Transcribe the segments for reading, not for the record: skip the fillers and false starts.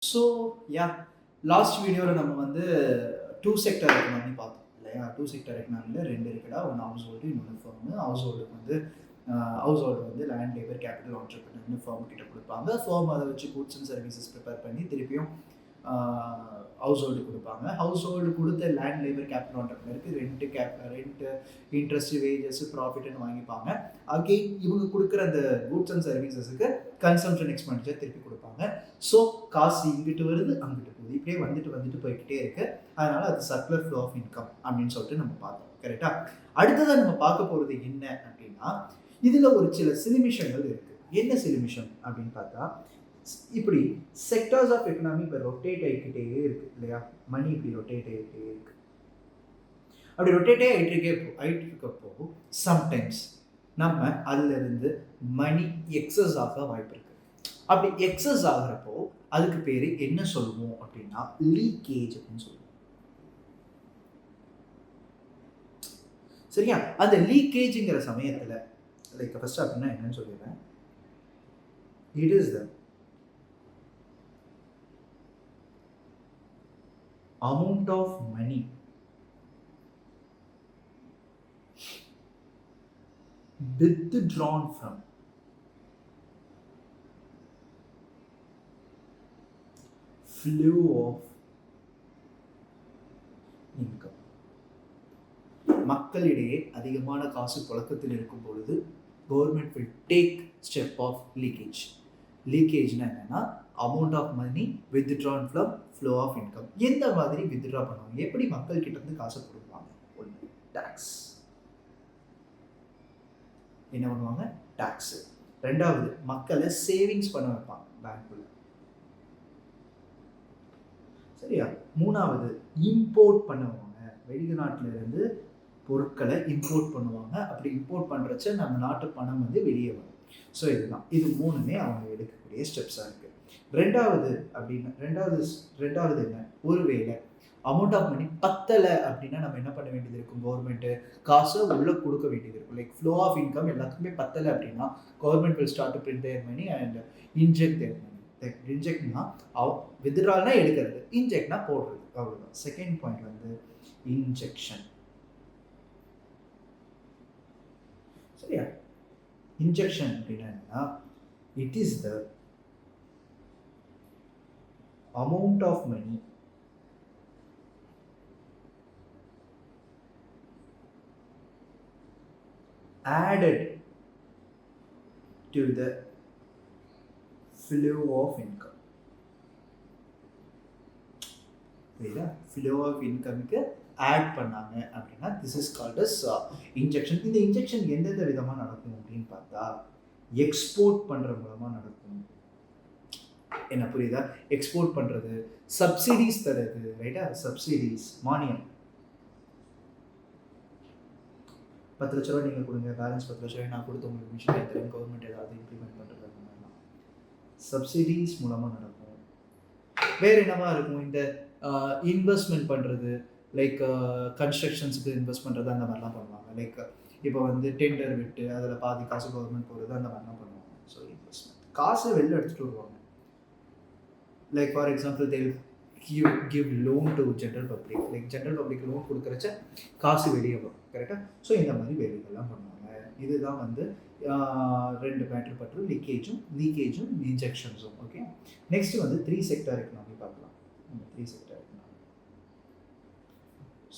So yeah last வீடியோவில் நம்ம வந்து டூ செக்டர் எக்கனாமி பார்த்தோம் இல்லையா? டூ செக்டர் எக்கனாமியில் ரெண்டு இருக்குடா. ஒன்று ஹவுஸ் ஹோல்டு, இன்னொன்று ஃபர்மு. ஹவுஸ் ஹோல்டுக்கு வந்து ஹவுஸ் ஹோல்டு வந்து லேண்ட், லேபர், கேபிட்டல், ஆண்டர்பிரினர்னு ஃபர்ம் கிட்ட கொடுப்பாங்க. ஃபர்ம் அதை வச்சு கூட்ஸ் அண்ட் சர்வீசஸ் ப்ரிப்பேர் பண்ணி திருப்பியும் ஹவுஸ் ஹோல்டு கொடுப்பாங்க. ஹவுஸ் ஹோல்டு கொடுத்த லேண்ட், லேபர், கேபிட்டல், ஆண்டர்பிரினருக்கு ரெண்ட், இன்ட்ரெஸ்ட், வேஜஸ், ப்ராஃபிட்னு வாங்கிப்பாங்க. அகெயின் இவங்க கொடுக்குற அந்த கூட்ஸ் அண்ட் சர்வீசஸுக்கு கன்சம்ஷன் எக்ஸ்பெண்டிச்சர் திருப்பி கொடுப்பாங்க. ஸோ காசு இங்கிட்டு வருது, அங்கிட்டு போகுது, இப்படியே வந்துட்டு போய்கிட்டே இருக்கு. அதனால அது சர்க்குலர் ஃப்ளோ ஆஃப் இன்கம் அப்படின்னு சொல்லிட்டு நம்ம பார்த்தோம். கரெக்டா? அடுத்ததான் நம்ம பார்க்க போறது என்ன அப்படின்னா, இதுல ஒரு சில சிலிமிஷங்கள் இருக்கு. என்ன சிலிமிஷம் அப்படின்னு பார்த்தா, இப்படி செக்டர்ஸ் ஆஃப் எக்கனாமி இப்போ ரொட்டேட் ஆகிக்கிட்டே இருக்கு இல்லையா? மணி இப்படி ரொட்டேட் ஆகிட்டே இருக்கு. அப்படி ரொட்டேட்டே ஆகிட்டு இருக்கப்போ சம்டைம்ஸ் நம்ம அதுல இருந்து மணி எக்ஸஸ் ஆக வாய்ப்பு இருக்கு. அப்படி எக்ஸஸ் ஆகிறப்போ அதுக்கு பேரு என்ன சொல்லுவோம் அப்படின்னா லீக்கேஜ் அப்படின்னு சொல்லுவோம். சரியா? அந்த லீக்கேஜ்ங்கிற சமயத்துல லைக் ஃபர்ஸ்ட் அப்படின்னா என்னன்னு சொல்லிடுறேன். It is the amount of money withdrawn from flow of income. மக்களிடையே அதிகமான காசு புழக்கத்தில் இருக்கும் பொழுது government will take step of leakage. லீக்கேஜ்னா என்னன்னா amount of money withdrawn from flow of income. எந்த மாதிரி வித்ட்ரா பண்ணுவாங்க, எப்படி மக்கள் கிட்ட இருந்து காசை கொடுப்பாங்க? ஒன்று டாக்ஸ். என்ன பண்ணுவாங்க? டாக்ஸ். ரெண்டாவது மக்களை சேவிங்ஸ் பண்ண வைப்பாங்க பேங்க்குள்ள. சரியா? மூணாவது இம்போர்ட் பண்ணுவாங்க. வெளிநாட்டில இருந்து பொருட்களை இம்போர்ட் பண்ணுவாங்க. அப்படி இம்போர்ட் பண்றச்ச நம்ம நாட்டு பணம் வந்து வெளியே வரும். ஸோ இதுதான், இது மூணுமே அவங்க எடுக்கக்கூடிய ஸ்டெப்ஸாக இருக்கு. ரெண்டாவது என்ன, ஒருவேளை அமௌண்ட் ஆஃப் மணி பத்தலை அப்படின்னா நம்ம என்ன பண்ண வேண்டியது இருக்கும்? கவர்மெண்ட்டு காசை உள்ள கொடுக்க வேண்டியது இருக்கும். லைக் ஃப்ளோ ஆஃப் இன்கம் எல்லாத்துக்குமே பத்தலை அப்படின்னா government will start to print their money and inject their money. Like இன்ஜெக்ட்னா வித்ட்ரால்னா எடுக்கிறது, இன்ஜெக்ட்னா போடுறது, அவ்வளோதான். செகண்ட் பாயிண்ட் வந்து இன்ஜெக்ஷன். சரியா? இன்ஜெக்ஷன் அப்படின்னா it is the amount of money added to the flow of income. புரியுதா? flow of incomeக்கு ஆட் பண்ணாங்க அப்படின்னா this is called as injection. இந்த இன்ஜெக்ஷன் எந்தெந்த விதமா நடக்கும் அப்படின்னு பார்த்தா எக்ஸ்போர்ட் பண்ற மூலமா நடக்கும். என்ன புரியுதா? எக்ஸ்போர்ட் பண்றது, சப்சிடிஸ் தருது, ரைட்டா? சப்சிடிஸ், மானியம். 10 லட்ச ரூபாய் நீங்க கொடுங்க, பேலன்ஸ் 10 லட்ச ரூபாய் நான் கொடுத்து உங்களுக்கு மிஷின் தரேன், கவர்மெண்ட் ஏதாவது இம்ப்ளிமெண்ட் பண்றது அந்த மாதிரிலாம் சப்சிடிஸ் மூலமா நடக்கும். வேற என்னவா இருக்கும்? இந்த இன்வெஸ்ட்மெண்ட் பண்றது, லைக் கன்ஸ்ட்ரக்ஷன்ஸுக்கு இன்வெஸ்ட் பண்றது, அந்த மாதிரிலாம் பண்ணுவாங்க. லைக் இப்போ வந்து டெண்டர் விட்டு அதில் பாதி காசு கவர்மெண்ட் போகிறது, அந்த மாதிரிலாம் பண்ணுவாங்க. ஸோ இன்வெஸ்ட்மெண்ட், காசை வெளில எடுத்துகிட்டு வருவாங்க. Like for example they give loan to general public. Like general public loan கொடுக்குறச்ச காசு வெளியே வரும். கரெக்டாக? ஸோ இந்த மாதிரி வேலைகள்லாம் பண்ணுவாங்க. இதுதான் வந்து ரெண்டு மேட்ரு பற்றி லீக்கேஜும் இன்ஜெக்ஷன்ஸும். ஓகே, நெக்ஸ்ட் வந்து 3 செக்டார் எக்கனாமி பார்க்கலாம். 3 செக்டார் எக்கனாமி.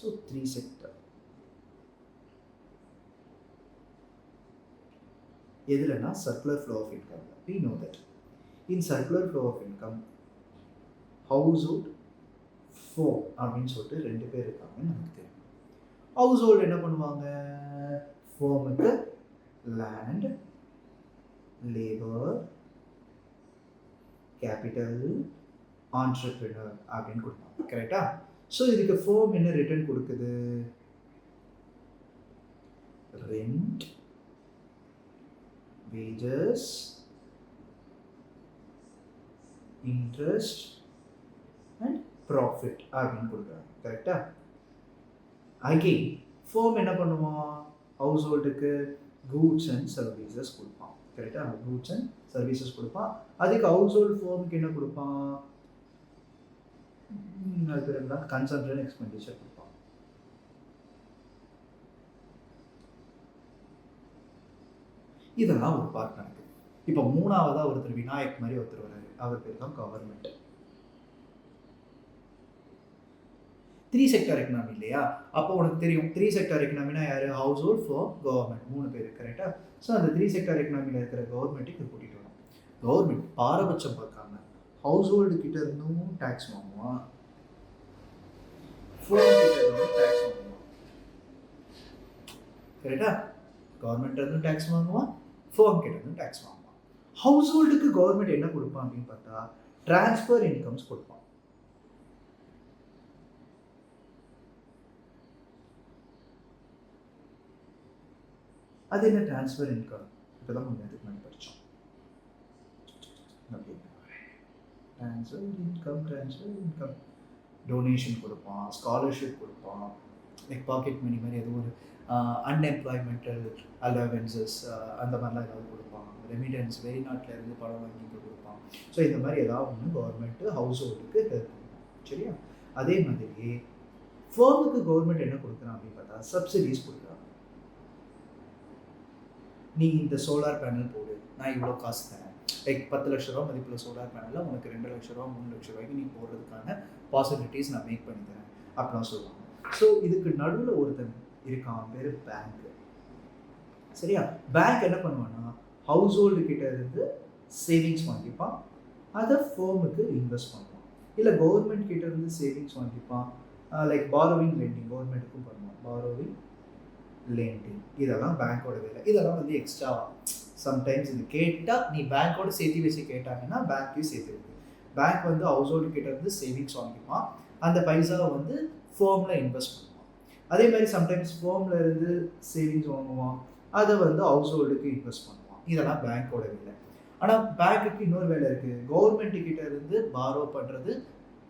ஸோ 3 செக்டார் எதுலனா circular flow of income. we know that in circular flow of income household, firm அப்படின்னு சொல்லிட்டு 2 பேர் இருக்காங்கன்னு நமக்கு தெரியும். ஹவுஸ்ஹோல்டு என்ன பண்ணுவாங்க? ஃபோமுக்கு லேண்ட், லேபர், கேபிட்டல், ஆண்டர்பிரினர் அப்படின்னு கொடுப்பாங்க. கரெக்டா? ஸோ இதுக்கு ஃபோம் என்ன ரிட்டர்ன் கொடுக்குது? Rent, wages, interest and profit அப்படின்னு கொடுக்குறாங்க. கரெக்டா? அகெயின் ஃபோம் என்ன பண்ணுவான்? ஹவுஸ் ஹோல்டுக்கு கூட்ஸ் அண்ட் சர்வீசஸ் கொடுப்பான். கரெக்டாக? கூட்ஸ் அண்ட் சர்வீசஸ் கொடுப்பான். அதுக்கு ஹவுஸ் ஹோல்டு ஃபோமுக்கு என்ன கொடுப்பான்? புரியுதா? கன்சம்ப்ஷன் எக்ஸ்பெண்டிச்சர் கொடுப்பான். இதெல்லாம் ஒரு பார்ட் நடக்குது. இப்போ 3ஆவதா ஒருத்தர் விநாயக் மாதிரி ஒருத்தர் வராரு. அவர் பேர் தான் கவர்மெண்ட். 3 செக்டார் எக்கனாமி இல்லையா? அப்போ உனக்கு தெரியும் 3 செக்டார் எக்கனாமினா யாரு? ஹவுஸ் ஹோல்ட், ஃபர்ம், கவர்மெண்ட் 3 பேர் கரெக்டா? ஸோ அந்த 3 செக்டார் எக்கனாமியில் இருக்கிற கவர்மெண்ட்டுக்கு கூட்டிகிட்டு வரும். கவர்மெண்ட் பாரபட்சம் பார்க்காம ஹவுஸ் ஹோல்டு கிட்ட இருந்தும் டேக்ஸ் வாங்குவான், ஃபர்ம் கிட்ட இருந்தும் டேக்ஸ் வாங்குவான். கரெக்டா? கவர்மெண்ட் இருந்தும் டேக்ஸ் வாங்குவான், ஃபர்ம் கிட்ட இருந்தும் டேக்ஸ் வாங்குவான். ஹவுஸ் ஹோல்டுக்கு கவர்மெண்ட் என்ன கொடுப்பான் அப்படின்னு பார்த்தா டிரான்ஸ்ஃபர் இன்கம்ஸ் கொடுப்பான். அது என்ன டிரான்ஸ்ஃபர் இன்கம்? இப்போ தான் கொஞ்சம் நேரத்துக்கு முன்னாடி படித்தோம். ட்ரான்ஸ்ஃபர் இன்கம் டொனேஷன் கொடுப்பான், ஸ்காலர்ஷிப் கொடுப்பான், லைக் பாக்கெட் மணி மாதிரி ஏதோ ஒரு அன்எம்ப்ளாய்மெண்டல் அலவன்சஸ் அந்த மாதிரிலாம் ஏதாவது கொடுப்பான். ரெமிடன்ஸ் வெளிநாட்டில் இருந்து பணம் வாங்கி கொடுப்பான். ஸோ இந்த மாதிரி ஏதாவது ஒன்று கவர்மெண்ட்டு ஹவுஸ் ஹோல்டுக்கு ஹெல்ப் பண்ணுவான். சரியா? அதே மாதிரி ஃபர்முக்கு கவர்மெண்ட் என்ன கொடுக்குறான் அப்படின்னு பார்த்தா சப்சிடிஸ் கொடுக்குறான். நீ இந்த சோலார் பேனல் போடு, நான் இவ்வளோ காசு தரேன். லைக் 10 லட்ச ரூபா மதிப்பில் சோலார் பேனலில் உனக்கு 2 லட்ச ரூபா 3 லட்ச ரூபாய்க்கு நீ போடுறதுக்கான பாசிபிலிட்டிஸ் நான் மேக் பண்ணி தரேன் அப்படிலாம் சொல்லுவாங்க. ஸோ இதுக்கு நடுவில் ஒருத்தன் இருக்கான், பேர் பேங்க். சரியா? பேங்க் என்ன பண்ணுவான்னா ஹவுஸ் ஹோல்டு கிட்ட இருந்து சேவிங்ஸ் வாங்கிப்பான், அதை ஃபர்முக்கு இன்வெஸ்ட் பண்ணுவான். இல்லை கவர்மெண்ட் கிட்ட இருந்து சேவிங்ஸ் வாங்கிப்பான், லைக் பாரோவிங் லெண்டிங் கவர்மெண்ட்டுக்கும் பண்ணுவான். பாரோவிங் லெண்டிங் இதெல்லாம் பேங்க்கோட வேலை. இதெல்லாம் வந்து எக்ஸ்ட்ரா சம்டைம்ஸ் இது கேட்டால் நீ பேங்க்கோட சேர்த்து வச்சு கேட்டாங்கன்னா பேங்க்கையும் சேர்த்து இருக்கு. பேங்க் வந்து ஹவுஸ் ஹோல்டு கிட்ட இருந்து சேவிங்ஸ் வாங்கிப்பான், அந்த பைசாவை வந்து ஃபர்மில் இன்வெஸ்ட் பண்ணுவான். அதே மாதிரி சம்டைம்ஸ் ஃபர்மில் இருந்து சேவிங்ஸ் வாங்குவான், அதை வந்து ஹவுஸ் ஹோல்டுக்கு இன்வெஸ்ட் பண்ணுவான். இதெல்லாம் பேங்க்கோட வேலை. ஆனால் பேங்க்குக்கு இன்னொரு வேலை இருக்குது, கவர்மெண்ட்டு கிட்ட இருந்து பாரோ பண்ணுறது,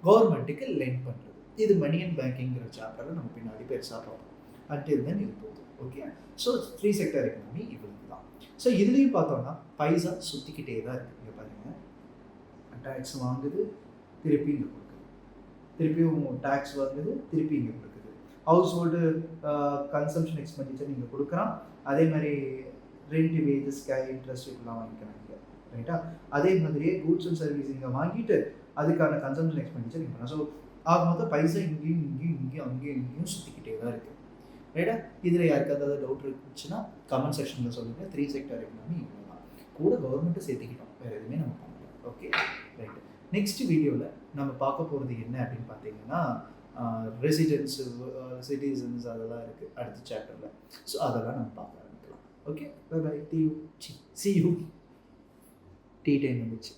கவர்மெண்ட்டுக்கு லெண்ட் பண்ணுறது. இது மணி அண்ட் பேங்கிங்கிற சாப்டரில் நம்ம பின்னாடி பெருசாக பார்ப்போம். அன்டில் தென் இது போகுது. ஓகே, ஸோ 3 செக்டார் எக்கனாமி இவ்வளவு தான். ஸோ இதுலேயும் பார்த்தோம்னா பைசா சுற்றிக்கிட்டே தான் இருக்குது. இங்கே பாருங்கள், டேக்ஸ் வாங்குது, திருப்பி இங்கே கொடுக்குது, திருப்பியும் டேக்ஸ் வாங்குது, திருப்பி இங்கே கொடுக்குது. ஹவுஸ் ஹோல்டு கன்சம்ஷன் எக்ஸ்பெண்டிச்சர் நீங்கள் கொடுக்குறான், அதே மாதிரி ரெண்ட், வேஜஸ், இன்ட்ரெஸ்ட் இப்படிலாம் வாங்கிக்கிறாங்க. ரைட்டா? அதே மாதிரியே கூட்ஸ் அண்ட் சர்வீஸ் இங்கே வாங்கிட்டு அதுக்கான கன்சம்ஷன் எக்ஸ்பெண்டிச்சர் இங்கே. ஸோ ஆக மொத்தம் பைசா இங்கேயும் இங்கேயும் இங்கேயும் அங்கேயும் இங்கேயும் சுற்றிக்கிட்டே தான் இருக்குது. ரைட்டா? இதில் யாருக்காவது ஏதாவது டவுட் இருந்துச்சுன்னா கமெண்ட் செக்ஷனில் சொல்லுங்கள். 3 செக்டார் எக்கனாமி இவ்வளோ தான். கூட கவர்மெண்ட்டை சேர்த்துக்கிட்டோம், வேறு எதுவுமே நம்ம பண்ணல. Okay, right. நெக்ஸ்ட் வீடியோவில் நம்ம பார்க்க போகிறது என்ன அப்படின்னு பார்த்தீங்கன்னா ரெசிடென்ஸு, சிட்டிசன்ஸ் அதெல்லாம் இருக்குது அடுத்த சாப்டரில். ஸோ அதெல்லாம் நம்ம பார்க்க ஆரம்பிக்கலாம். Okay, bye bye. See you. Tea time வந்துச்சு.